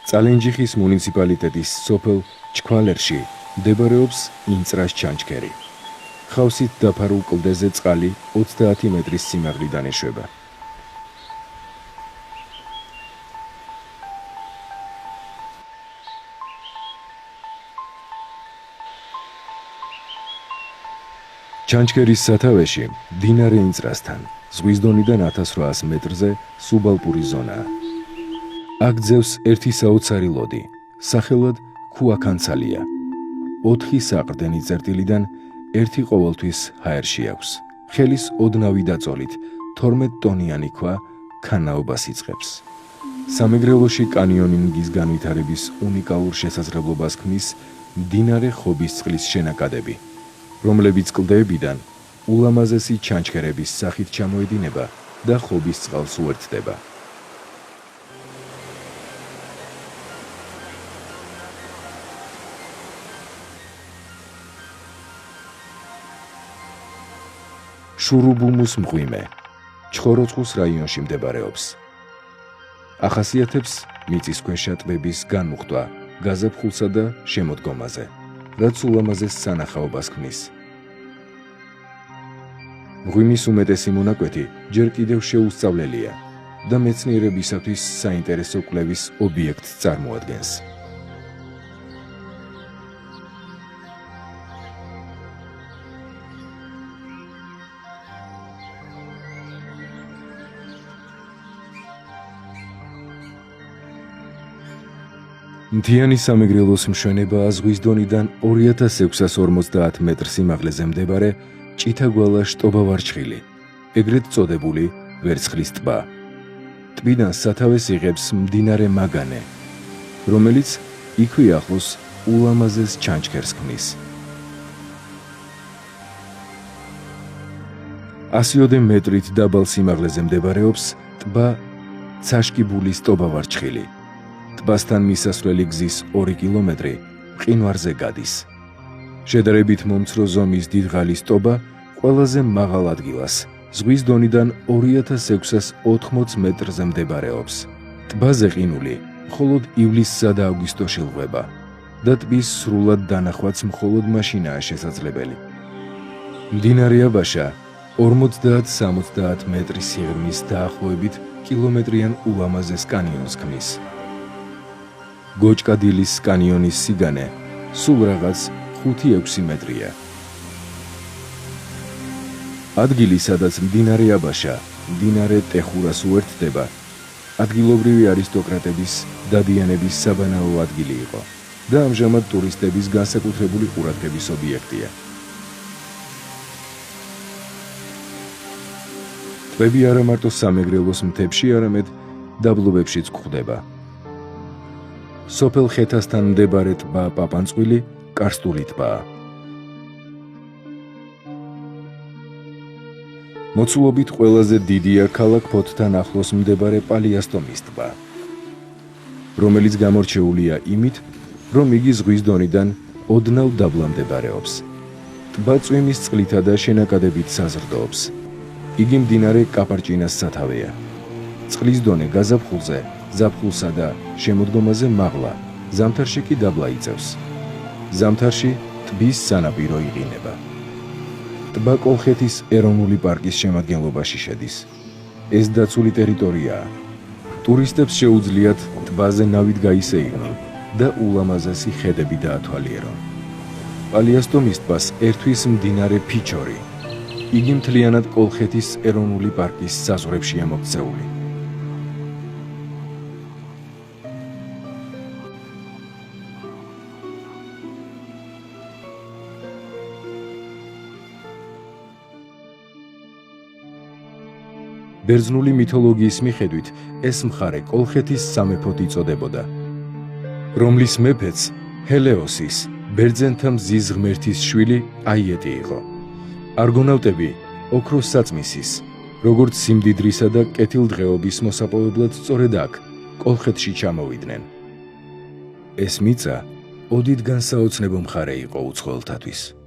წალენჯიხის მუნიციპალიტეტის სოფელ ჩქვალერში მდებარეობს ინწრას ჩანჩქერი. ხავსით დაფარულ კლდეზე წყალი 30 მეტრის სიმაღლიდან ეშვება. ჩანჩქერის სათავეში მდინარე ინწრასთან ზღვის დონიდან 1800 მეტრზე სუბალპური ზონაა. აქ ძევს ერთი საოცარი ლოდი, სახელად ქუაქანცალია. 4 საყრდენი წერტილიდან ერთი ყოველთვის ჰაერში აქვს. ხელის ოდნავი დაწოლით 12 ტონიანი ქვა ქანაობას იწყებს. სამეგრელოში კანიონინგის განვითარების უნიკალურ შესაძლებლობას ქმნის მდინარე ხობისწყლის შენაკადები, რომლებიც კლდეებიდან ულამაზესი ჩანჩქერების სახით ჩამოედინება და ხობისწყალს უერთდება. შურუბუმუს მღვიმე ჩხოროწყუს რაიონში მდებარეობს. ახასიათებს მიწისქვეშა ტბების განმუხტვა გაზაფხულსა და შემოდგომაზე, რაც ულამაზეს სანახაობას ქმნის. მღვიმის უმეტესი მონაკვეთი ჯერ კიდევ შეუსწავლელია და მეცნიერებისათვის საინტერესო კვლევის ობიექტს წარმოადგენს. მთიანი სამეგრელოს მშვენებაა ზღვის დონიდან 2650 მეტრ სიმაღლეზე მდებარე ჭითაგვალა შტობავარჩხილი, ეგრეთ წოდებული ვერცხლის ტბა. ტბიდან სათავეს იღებს მდინარე მაგანე, რომელიც იქვე ახლოს ულამაზეს ჩანჩქერს ქმნის. 100 მეტრით დაბალ სიმაღლეზე მდებარეობს ტბა ცაშკიბულის შტობავარჩხილი. ტბასთან მისასვლელი გზის 2 კილომეტრი მყინვარზე გადის. შედარებით მომცრო ზომის დიდღალის ტობა ყველაზე მაღალ ადგილას ზღვის დონიდან 2680 მეტრზე მდებარეობს. ტბაზე ყინული მხოლოდ ივლისსა და აგვისტოში ლღვება და ტბის სრულად დანახვაც მხოლოდ მაშინაა შესაძლებელი. მდინარე აბაშა 50-70 მეტრის სიღრმის დაახლოებით კილომეტრიან ულამაზეს კანიონს ქმნის. გოჭკადილის კანიონის სიგანე სულ რაღაც 5-6 მეტრია. ადგილი, სადაც მდინარე აბაშა მდინარე ტეხურას უერთდება, ადგილობრივი არისტოკრატების დადიანების საბანაო ადგილი იყო და ამჟამად ტურისტების განსაკუთრებული ყურადღების ობიექტია. ტბები არა მარტო სამეგრელოს მთებში, არამედ დაბლობებშიც გვხვდება. სოფელ ხეთასთან მდებარე ტბა პაპანწყვილი კარსტული ტბაა. მოცულობით ყველაზე დიდია ქალაქ ფოთთან ახლოს მდებარე პალიასტომის ტბა, რომელიც გამორჩეულია იმით, რომ იგი ზღვის დონიდან ოდნავ დაბლა მდებარეობს. ტბა წვიმის წყლითა და შენაკადებით საზრდოობს. იგი მდინარე კაპარჭინას სათავეა. წყლის დონე გაზაფხულზე, ზაფხულსა და შემოდგომაზე მაღლა, ზამთარში კი დაბლა იწევს. ზამთარში ტბის სანაპირო იყინება. ტბა კოლხეთის ეროვნული პარკის შემადგენლობაში შედის. ეს დაცული ტერიტორიაა. ტურისტებს შეუძლიათ ტბაზე ნავით გაისეირნონ და ულამაზესი ხედები დაათვალიერონ. პალიასტომის ტბას ერთვის მდინარე ფიჩორი. იგი მთლიანად კოლხეთის ეროვნული პარკის საზღვრებშია მოქცეული. ბერძნული მითოლოგიის მიხედვით ეს მხარე კოლხეთის სამეფოდ იწოდებოდა, რომლის მეფეც ჰელეოსის, ბერძენთა მზის ღმერთის შვილი აიეტი იყო. არგონავტები ოქროს საწმისის, როგორც სიმდიდრისა და კეთილდღეობის მოსაპოვებლად სწორედ აქ, კოლხეთში ჩამოვიდნენ. ეს მიწა ოდით განსაოცნებო მხარე იყო უცხოელთათვის.